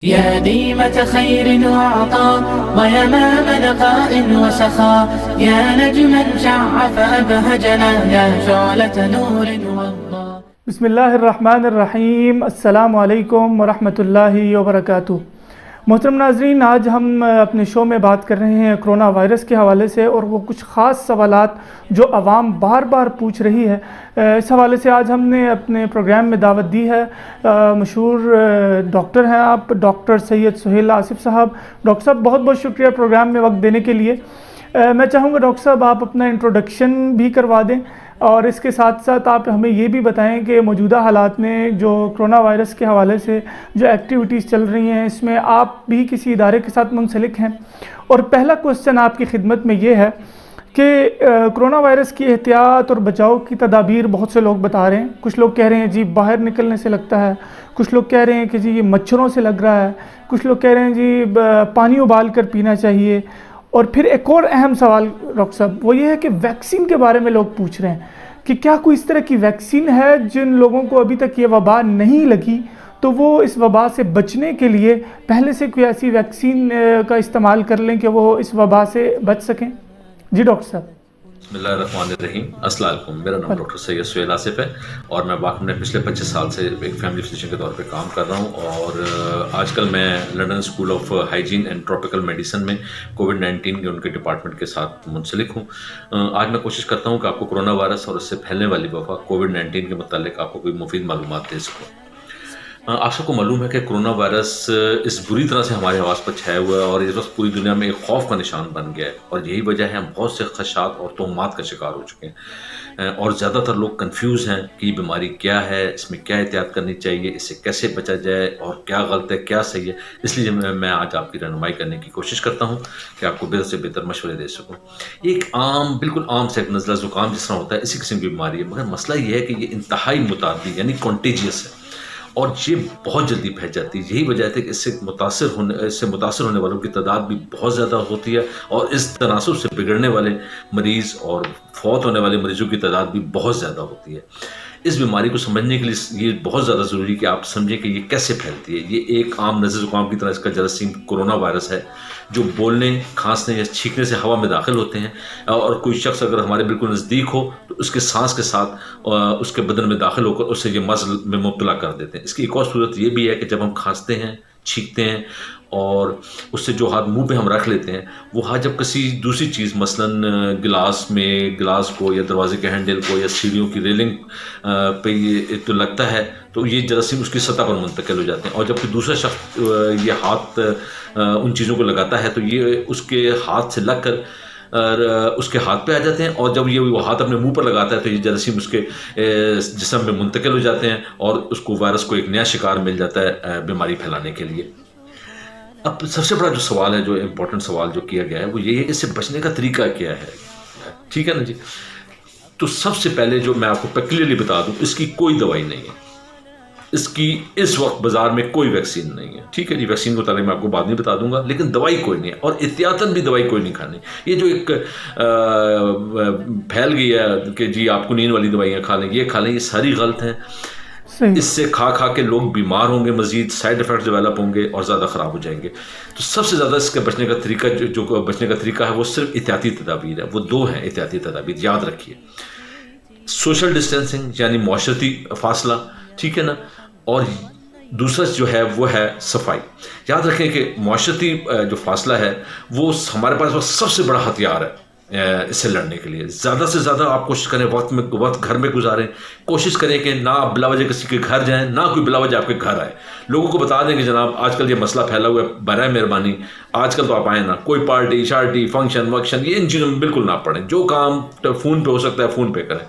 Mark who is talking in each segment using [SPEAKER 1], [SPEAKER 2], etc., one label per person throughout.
[SPEAKER 1] يا ديمة خير وعطاء ويمام لقاء وسخاء يا نجما شع فأبهجنا يا شعلة نور وضاء.
[SPEAKER 2] بسم اللہ الرحمن الرحیم. السلام علیکم ورحمۃ اللہ وبرکاتہ. محترم ناظرین، آج ہم اپنے شو میں بات کر رہے ہیں کرونا وائرس کے حوالے سے، اور وہ کچھ خاص سوالات جو عوام بار بار پوچھ رہی ہے، اس حوالے سے آج ہم نے اپنے پروگرام میں دعوت دی ہے. مشہور ڈاکٹر ہیں آپ، ڈاکٹر سید سہیل آصف صاحب. ڈاکٹر صاحب بہت بہت شکریہ پروگرام میں وقت دینے کے لیے. میں چاہوں گا ڈاکٹر صاحب آپ اپنا انٹروڈکشن بھی کروا دیں، اور اس کے ساتھ ساتھ آپ ہمیں یہ بھی بتائیں کہ موجودہ حالات میں جو کرونا وائرس کے حوالے سے جو ایکٹیویٹیز چل رہی ہیں، اس میں آپ بھی کسی ادارے کے ساتھ منسلک ہیں. اور پہلا کوسچن آپ کی خدمت میں یہ ہے کہ کرونا وائرس کی احتیاط اور بچاؤ کی تدابیر بہت سے لوگ بتا رہے ہیں. کچھ لوگ کہہ رہے ہیں جی باہر نکلنے سے لگتا ہے، کچھ لوگ کہہ رہے ہیں کہ جی یہ مچھروں سے لگ رہا ہے، کچھ لوگ کہہ رہے ہیں جی پانی ابال کر پینا چاہیے. اور پھر ایک اور اہم سوال ڈاکٹر صاحب وہ یہ ہے کہ ویکسین کے بارے میں لوگ پوچھ رہے ہیں کہ کیا کوئی اس طرح کی ویکسین ہے جن لوگوں کو ابھی تک یہ وبا نہیں لگی تو وہ اس وبا سے بچنے کے لیے پہلے سے کوئی ایسی ویکسین کا استعمال کر لیں کہ وہ اس وبا سے بچ سکیں. جی ڈاکٹر صاحب.
[SPEAKER 3] بسم اللہ الرحمن الرحیم. السلام علیکم. میرا نام ڈاکٹر سید سہیل آصف ہے، اور میں واقعی پچھلے 25 سال سے ایک فیملی فزیشین کے طور پہ کام کر رہا ہوں. اور آج کل میں London school of hygiene and tropical medicine میں کووڈ-19 کے ان کے ڈپارٹمنٹ کے ساتھ منسلک ہوں. آج میں کوشش کرتا ہوں کہ آپ کو کرونا وائرس اور اس سے پھیلنے والی وبا کووڈ-19 کے متعلق آپ کو کوئی مفید معلومات دے سکوں. آپ سب کو معلوم ہے کہ کرونا وائرس اس بری طرح سے ہمارے حواس پر چھایا ہوا ہے، اور اس وقت پوری دنیا میں ایک خوف کا نشان بن گیا ہے. اور یہی وجہ ہے ہم بہت سے خدشات اور تہمات کا شکار ہو چکے ہیں، اور زیادہ تر لوگ کنفیوز ہیں کہ یہ بیماری کیا ہے، اس میں کیا احتیاط کرنی چاہیے، اس سے کیسے بچا جائے، اور کیا غلط ہے کیا صحیح ہے. اس لیے میں آج آپ کی رہنمائی کرنے کی کوشش کرتا ہوں کہ آپ کو بہتر سے بہتر مشورے دے سکوں. ایک بالکل عام سے نزلہ زکام جس طرح ہوتا ہے اسی قسم کی بیماری ہے، مگر مسئلہ یہ ہے کہ یہ انتہائی متعدی یعنی کنٹیجیس ہے، اور یہ بہت جلدی پھیل جاتی ہے. یہی وجہ ہے کہ اس سے متاثر ہونے والوں کی تعداد بھی بہت زیادہ ہوتی ہے، اور اس تناسب سے بگڑنے والے مریض اور فوت ہونے والے مریضوں کی تعداد بھی بہت زیادہ ہوتی ہے. اس بیماری کو سمجھنے کے لیے یہ بہت زیادہ ضروری ہے کہ آپ سمجھیں کہ یہ کیسے پھیلتی ہے. یہ ایک عام نزلہ زکام کی طرح اس کا جراثیم کرونا وائرس ہے، جو بولنے، کھانسنے یا چھینکنے سے ہوا میں داخل ہوتے ہیں. اور کوئی شخص اگر ہمارے بالکل نزدیک ہو تو اس کے سانس کے ساتھ اس کے بدن میں داخل ہو کر اسے یہ مرض میں مبتلا کر دیتے ہیں. اس کی ایک اور صورت یہ بھی ہے کہ جب ہم کھانستے ہیں، چھینکتے ہیں، اور اس سے جو ہاتھ منہ پہ ہم رکھ لیتے ہیں، وہ ہاتھ جب کسی دوسری چیز مثلاً گلاس کو یا دروازے کے ہینڈل کو یا سیڑھیوں کی ریلنگ پہ یہ تو لگتا ہے تو یہ جراثیم اس کی سطح پر منتقل ہو جاتے ہیں. اور جب کہ دوسرا شخص یہ ہاتھ ان چیزوں کو لگاتا ہے تو یہ اس کے ہاتھ سے لگ کر اس کے ہاتھ پہ آ جاتے ہیں، اور جب وہ ہاتھ اپنے منہ پر لگاتا ہے تو یہ جراثیم اس کے جسم میں منتقل ہو جاتے ہیں، اور اس کو وائرس کو ایک نیا شکار مل جاتا ہے بیماری پھیلانے کے لیے. اب سب سے بڑا جو سوال ہے، جو امپورٹنٹ سوال جو کیا گیا ہے، وہ یہ ہے کہ اس سے بچنے کا طریقہ کیا ہے. ٹھیک ہے نا جی. تو سب سے پہلے جو میں آپ کو کلیئرلی بتا دوں، اس کی کوئی دوائی نہیں ہے. اس کی اس وقت بازار میں کوئی ویکسین نہیں ہے. ٹھیک ہے جی. ویکسین کو تعلق میں آپ کو بعد میں بتا دوں گا، لیکن دوائی کوئی نہیں ہے، اور احتیاطاً بھی دوائی کوئی نہیں کھانی. یہ جو ایک پھیل گئی ہے کہ جی آپ کو نیند والی دوائیاں کھا لیں، یہ کھا لیں، یہ ساری غلط ہیں. اس سے کھا کے لوگ بیمار ہوں گے، مزید سائیڈ افیکٹ ڈیولپ ہوں گے اور زیادہ خراب ہو جائیں گے. تو سب سے زیادہ اس کے بچنے کا طریقہ جو بچنے کا طریقہ ہے وہ صرف احتیاطی تدابیر ہے. وہ دو ہیں احتیاطی تدابیر، یاد رکھیے. سوشل ڈسٹینسنگ یعنی معاشرتی فاصلہ، ٹھیک ہے نا، اور دوسرا جو ہے وہ ہے صفائی. یاد رکھیں کہ معاشرتی جو فاصلہ ہے وہ ہمارے پاس سب سے بڑا ہتھیار ہے اس سے لڑنے کے لیے. زیادہ سے زیادہ آپ کوشش کریں وقت گھر میں گزاریں. کوشش کریں کہ نہ آپ بلا وجہ کسی کے گھر جائیں، نہ کوئی بلا وجہ آپ کے گھر آئے. لوگوں کو بتا دیں کہ جناب آج کل یہ مسئلہ پھیلا ہوا ہے، برائے مہربانی آج کل تو آپ آئیں نا، کوئی پارٹی شارٹی فنکشن یہ ان چیزوں میں بالکل نہ پڑیں. جو کام فون پہ ہو سکتا ہے فون پہ کریں.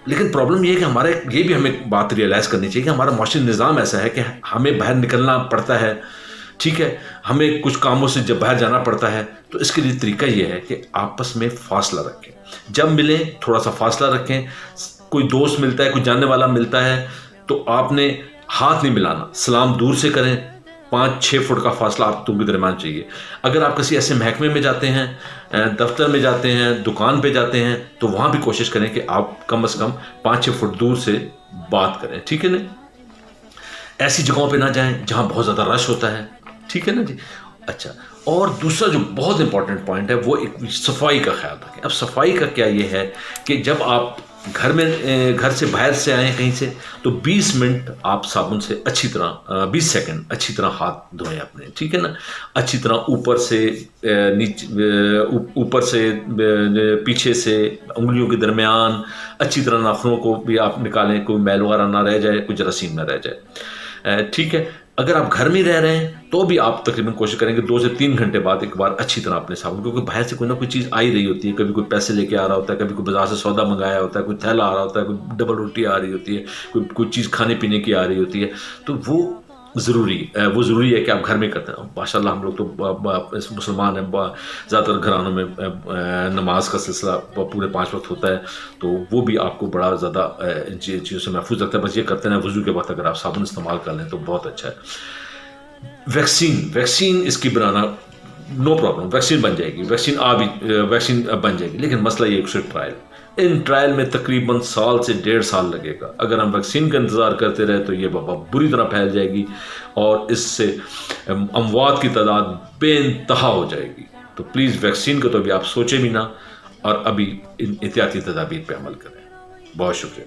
[SPEAKER 3] لیکن پرابلم یہ ہے کہ ہمارے یہ بھی ہمیں بات ریئلائز کرنی چاہیے کہ ہمارا معاشرتی نظام ایسا ہے کہ ہمیں باہر نکلنا پڑتا ہے. ٹھیک ہے، ہمیں کچھ کاموں سے جب باہر جانا پڑتا ہے تو اس کے لیے طریقہ یہ ہے کہ آپس میں فاصلہ رکھیں. جب ملیں تھوڑا سا فاصلہ رکھیں. کوئی دوست ملتا ہے، کوئی جاننے والا ملتا ہے تو آپ نے ہاتھ نہیں ملانا، سلام دور سے کریں. 5-6 فٹ کا فاصلہ آپ کے درمیان چاہیے. اگر آپ کسی ایسے محکمے میں جاتے ہیں، دفتر میں جاتے ہیں، دکان پہ جاتے ہیں، تو وہاں بھی کوشش کریں کہ آپ کم از کم 5-6 فٹ دور سے بات کریں. ٹھیک ہے نا. ایسی جگہوں پہ نہ جائیں جہاں بہت زیادہ رش ہوتا ہے، ٹھیک ہے نا جی. اچھا، اور دوسرا جو بہت امپورٹنٹ پوائنٹ ہے وہ ایک صفائی کا خیال رکھیں. اب صفائی کا کیا یہ ہے کہ جب آپ گھر سے باہر سے آئیں کہیں سے، تو 20 منٹ آپ صابن سے اچھی طرح 20 سیکنڈ اچھی طرح ہاتھ دھوئیں اپنے، ٹھیک ہے نا. اچھی طرح اوپر سے پیچھے سے انگلیوں کے درمیان اچھی طرح ناخنوں کو بھی آپ نکالیں، کوئی میل وغیرہ نہ رہ جائے، کوئی جراثیم نہ رہ جائے، ٹھیک ہے. اگر آپ گھر میں رہ رہے ہیں تو بھی آپ تقریباً کوشش کریں کہ 2 سے 3 گھنٹے بعد ایک بار اچھی طرح اپنے صابن، کیونکہ باہر سے کوئی نہ کوئی چیز آ ہی رہی ہوتی ہے. کبھی کوئی پیسے لے کے آ رہا ہوتا ہے، کبھی کوئی بازار سے سودا منگایا ہوتا ہے، کوئی تھیلا آ رہا ہوتا ہے، کوئی ڈبل روٹی آ رہی ہوتی ہے، کوئی چیز کھانے پینے کی آ رہی ہوتی ہے. تو وہ ضروری ہے کہ آپ گھر میں کرتے ہیں. ماشاء اللہ ہم لوگ تو مسلمان ہیں، زیادہ تر گھرانوں میں نماز کا سلسلہ پورے 5 وقت ہوتا ہے، تو وہ بھی آپ کو بڑا زیادہ ان چیزوں سے محفوظ رکھتا ہے. بس یہ کرتے ہیں وضو کے وقت اگر آپ صابن استعمال کر لیں تو بہت اچھا ہے. ویکسین اس کی بنانا نو پرابلم، ویکسین بن جائے گی، ویکسین بن جائے گی، لیکن مسئلہ یہ صرف ٹرائل. ان ٹرائل میں تقریباً 1 سال سے 1.5 سال لگے گا. اگر ہم ویکسین کا انتظار کرتے رہے تو یہ وبا بری طرح پھیل جائے گی اور اس سے اموات کی تعداد بے انتہا ہو جائے گی. تو پلیز ویکسین کا تو ابھی آپ سوچیں بھی نہ، اور ابھی ان احتیاطی تدابیر پہ عمل کریں. بہت شکریہ.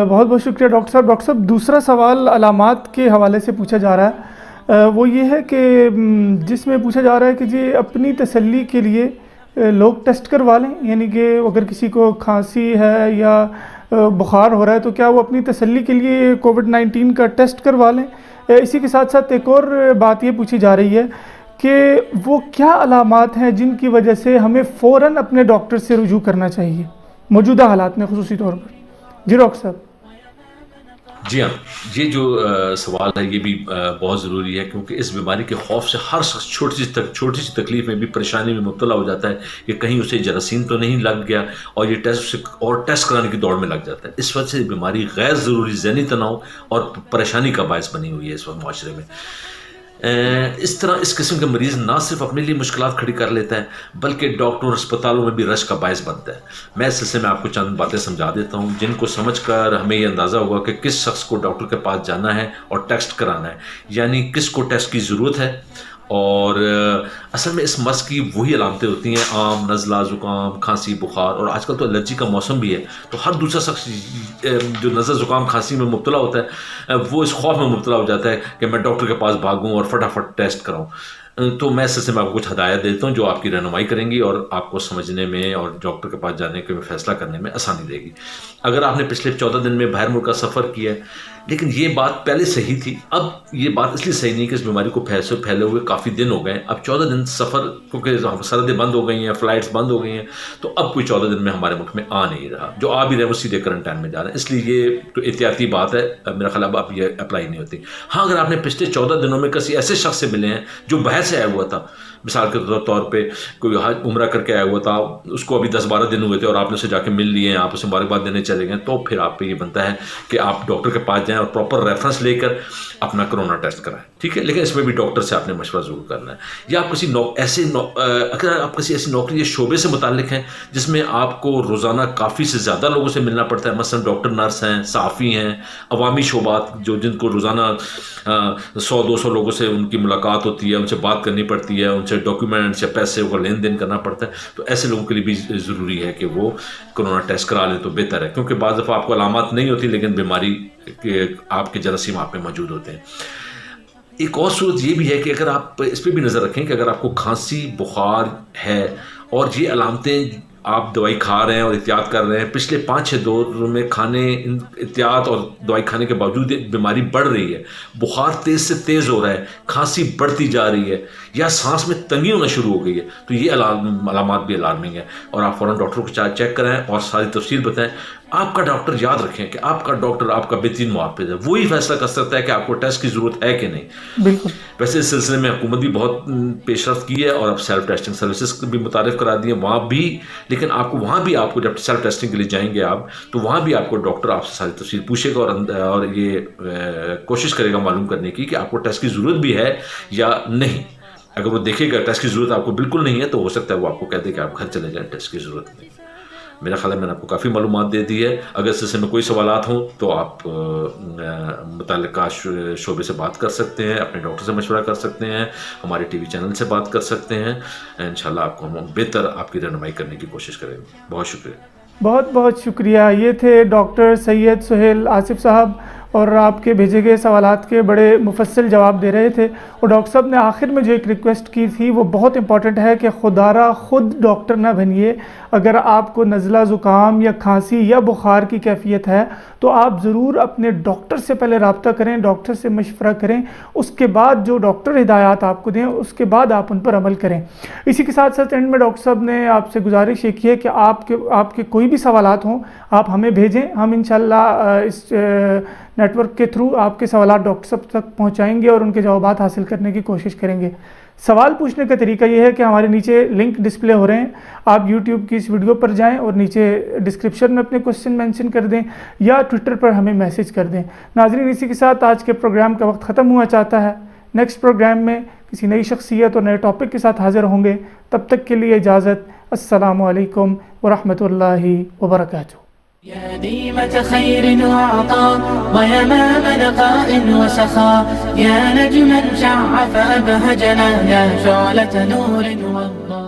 [SPEAKER 2] بہت بہت شکریہ ڈاکٹر صاحب. ڈاکٹر صاحب دوسرا سوال علامات کے حوالے سے پوچھا جا رہا ہے، وہ یہ ہے کہ جس میں پوچھا جا رہا ہے کہ جی اپنی تسلی کے لیے لوگ ٹیسٹ کروا لیں، یعنی کہ اگر کسی کو کھانسی ہے یا بخار ہو رہا ہے تو کیا وہ اپنی تسلی کے لیے کووڈ-19 کا ٹیسٹ کروا لیں. اسی کے ساتھ ساتھ ایک اور بات یہ پوچھی جا رہی ہے کہ وہ کیا علامات ہیں جن کی وجہ سے ہمیں فوراً اپنے ڈاکٹر سے رجوع کرنا چاہیے موجودہ حالات میں خصوصی طور پر. جی ڈاکٹر صاحب.
[SPEAKER 3] جی ہاں، یہ جو سوال ہے یہ بھی بہت ضروری ہے، کیونکہ اس بیماری کے خوف سے ہر شخص چھوٹی سی تکلیف میں بھی پریشانی میں مبتلا ہو جاتا ہے کہ کہیں اسے جراثیم تو نہیں لگ گیا، اور یہ ٹیسٹ کرانے کی دوڑ میں لگ جاتا ہے. اس وجہ سے بیماری غیر ضروری ذہنی تناؤ اور پریشانی کا باعث بنی ہوئی ہے اس وقت معاشرے میں. اس طرح اس قسم کے مریض نہ صرف اپنے لیے مشکلات کھڑی کر لیتا ہے بلکہ ڈاکٹروں اور اسپتالوں میں بھی رش کا باعث بنتا ہے. میں اس سلسلے میں آپ کو چند باتیں سمجھا دیتا ہوں جن کو سمجھ کر ہمیں یہ اندازہ ہوگا کہ کس شخص کو ڈاکٹر کے پاس جانا ہے اور ٹیسٹ کرانا ہے، یعنی کس کو ٹیسٹ کی ضرورت ہے. اور اصل میں اس مرض کی وہی علامتیں ہوتی ہیں، عام نزلہ، زکام، کھانسی، بخار، اور آج کل تو الرجی کا موسم بھی ہے، تو ہر دوسرا شخص جو نزلہ، زکام، کھانسی میں مبتلا ہوتا ہے وہ اس خوف میں مبتلا ہو جاتا ہے کہ میں ڈاکٹر کے پاس بھاگوں اور فٹافٹ ٹیسٹ کراؤں. تو میں اس سے میں آپ کو کچھ ہدایت دیتا ہوں جو آپ کی رہنمائی کریں گی اور آپ کو سمجھنے میں اور ڈاکٹر کے پاس جانے کے فیصلہ کرنے میں آسانی دے گی. اگر آپ نے پچھلے 14 دن میں باہر ملک کا سفر کیا ہے، لیکن یہ بات پہلے صحیح تھی، اب یہ بات اس لیے صحیح نہیں کہ اس بیماری کو پھیلے ہوئے کافی دن ہو گئے ہیں. اب 14 دن سفر، کیونکہ سرحدیں بند ہو گئی ہیں، فلائٹس بند ہو گئی ہیں، تو اب کوئی 14 دن میں ہمارے ملک میں آ نہیں رہا. جو آ بھی رہے وہ سیدھے کرنٹائن میں جا رہے ہیں، اس لیے یہ تو احتیاطی بات ہے، میرا خیال اب یہ اپلائی نہیں ہوتی. ہاں، اگر آپ نے پچھلے 14 دنوں میں کسی ایسے شخص سے ملے ہیں جو باہر سے آیا ہوا تھا، مثال کے طور پہ کوئی عمرہ کر کے آیا ہوا تھا، اس کو ابھی 10-12 دن ہوئے تھے اور آپ نے اسے جا کے مل لیے ہیں، آپ اسے مبارکباد دینے چلے گئے، تو پھر آپ پہ یہ بنتا ہے کہ آپ ڈاکٹر کے پاس جائیں اور پراپر ریفرنس لے کر اپنا کرونا ٹیسٹ کرائیں، ٹھیک ہے. لیکن اس میں بھی ڈاکٹر سے آپ نے مشورہ ضرور کرنا ہے. یا آپ اگر آپ کسی ایسی نوکری یا شعبے سے متعلق ہیں جس میں آپ کو روزانہ کافی سے زیادہ لوگوں سے ملنا پڑتا ہے، مثلا ڈاکٹر، نرس ہیں، صحافی ہیں، عوامی شعبات جن کو روزانہ 100-200 لوگوں سے ان کی ملاقات ہوتی ہے، ان سے بات کرنی پڑتی ہے، ان سے ڈاکیومنٹس یا پیسے کا لین دین کرنا پڑتا ہے، تو ایسے لوگوں کے لیے بھی ضروری ہے کہ وہ کرونا ٹیسٹ کرا لیں تو بہتر ہے، کیونکہ بعض دفعہ آپ کو علامات نہیں ہوتی لیکن بیماری کے آپ کے جراثیم آپ میں موجود ہوتے ہیں. ایک اور صورت یہ بھی ہے کہ اگر آپ اس پہ بھی نظر رکھیں کہ اگر آپ کو کھانسی، بخار ہے اور یہ علامتیں آپ دوائی کھا رہے ہیں اور احتیاط کر رہے ہیں، پچھلے 5-6 دور میں احتیاط اور دوائی کھانے کے باوجود بیماری بڑھ رہی ہے، بخار تیز سے تیز ہو رہا ہے، کھانسی بڑھتی جا رہی ہے، یا سانس میں تنگی ہونا شروع ہو گئی ہے، تو یہ علامات بھی الارمنگ ہے، اور آپ فوراً ڈاکٹر کو چیک کرائیں اور ساری تفصیل بتائیں. آپ کا ڈاکٹر، یاد رکھیں کہ آپ کا ڈاکٹر آپ کا بہترین محافظ ہے، وہی فیصلہ کر سکتا ہے کہ آپ کو ٹیسٹ کی ضرورت ہے کہ نہیں.
[SPEAKER 2] بالکل.
[SPEAKER 3] ویسے اس سلسلے میں حکومت بھی بہت پیش رفت کی ہے اور اب سیلف ٹیسٹنگ سروسز بھی متعارف کرا دی ہیں وہاں بھی، لیکن آپ کو جب سیلف ٹیسٹنگ کے لیے جائیں گے آپ، تو وہاں بھی آپ کو ڈاکٹر آپ سے ساری تفصیل پوچھے گا اور یہ کوشش کرے گا معلوم کرنے کی کہ آپ کو ٹیسٹ کی ضرورت بھی ہے یا نہیں. اگر وہ دیکھے گا ٹیسٹ کی ضرورت آپ کو بالکل نہیں ہے تو ہو سکتا ہے وہ آپ کو کہہ دے کہ آپ گھر چلے جائیں، ٹیسٹ کی ضرورت نہیں. میرا خیال ہے میں نے آپ کو کافی معلومات دے دی ہے. اگر اس سلسلے میں کوئی سوالات ہوں تو آپ متعلقہ شعبے سے بات کر سکتے ہیں, اپنے ڈاکٹر سے مشورہ کر سکتے ہیں, ہمارے ٹی وی چینل سے بات کر سکتے ہیں. انشاءاللہ آپ کو ہم بہتر آپ کی رہنمائی کرنے کی کوشش کریں گے. بہت شکریہ.
[SPEAKER 2] بہت بہت شکریہ. یہ تھے ڈاکٹر سید سہیل آصف صاحب, اور آپ کے بھیجے گئے سوالات کے بڑے مفصل جواب دے رہے تھے. اور ڈاکٹر صاحب نے آخر میں جو ایک ریکویسٹ کی تھی وہ بہت امپورٹنٹ ہے کہ خدارہ خود ڈاکٹر نہ بنیے. اگر آپ کو نزلہ زکام یا کھانسی یا بخار کی کیفیت ہے تو آپ ضرور اپنے ڈاکٹر سے پہلے رابطہ کریں, ڈاکٹر سے مشورہ کریں, اس کے بعد جو ڈاکٹر ہدایات آپ کو دیں اس کے بعد آپ ان پر عمل کریں. اسی کے ساتھ ساتھ اینڈ میں ڈاکٹر صاحب نے آپ سے گزارش یہ کی ہے کہ آپ کے کوئی بھی سوالات ہوں آپ ہمیں بھیجیں. ہم انشاءاللہ اس نیٹ ورک کے تھرو آپ کے سوالات ڈاکٹر صاحب تک پہنچائیں گے اور ان کے جوابات حاصل کرنے کی کوشش کریں گے. سوال پوچھنے کا طریقہ یہ ہے کہ ہمارے نیچے لنک ڈسپلے ہو رہے ہیں, آپ یوٹیوب کی اس ویڈیو پر جائیں اور نیچے ڈسکرپشن میں اپنے کوسچن مینشن کر دیں یا ٹویٹر پر ہمیں میسج کر دیں. ناظرین, اسی کے ساتھ آج کے پروگرام کا وقت ختم ہوا چاہتا ہے. نیکسٹ پروگرام میں کسی نئی شخصیت اور نئے ٹاپک کے ساتھ حاضر ہوں گے. تب تک کے لیے اجازت. السلام علیکم ورحمۃ اللہ وبرکاتہ.
[SPEAKER 1] يا ديمة خير وعطاء ويمام نقاء وسخاء, يا نجما شع فأبهجنا, يا شعلة نور وضاء.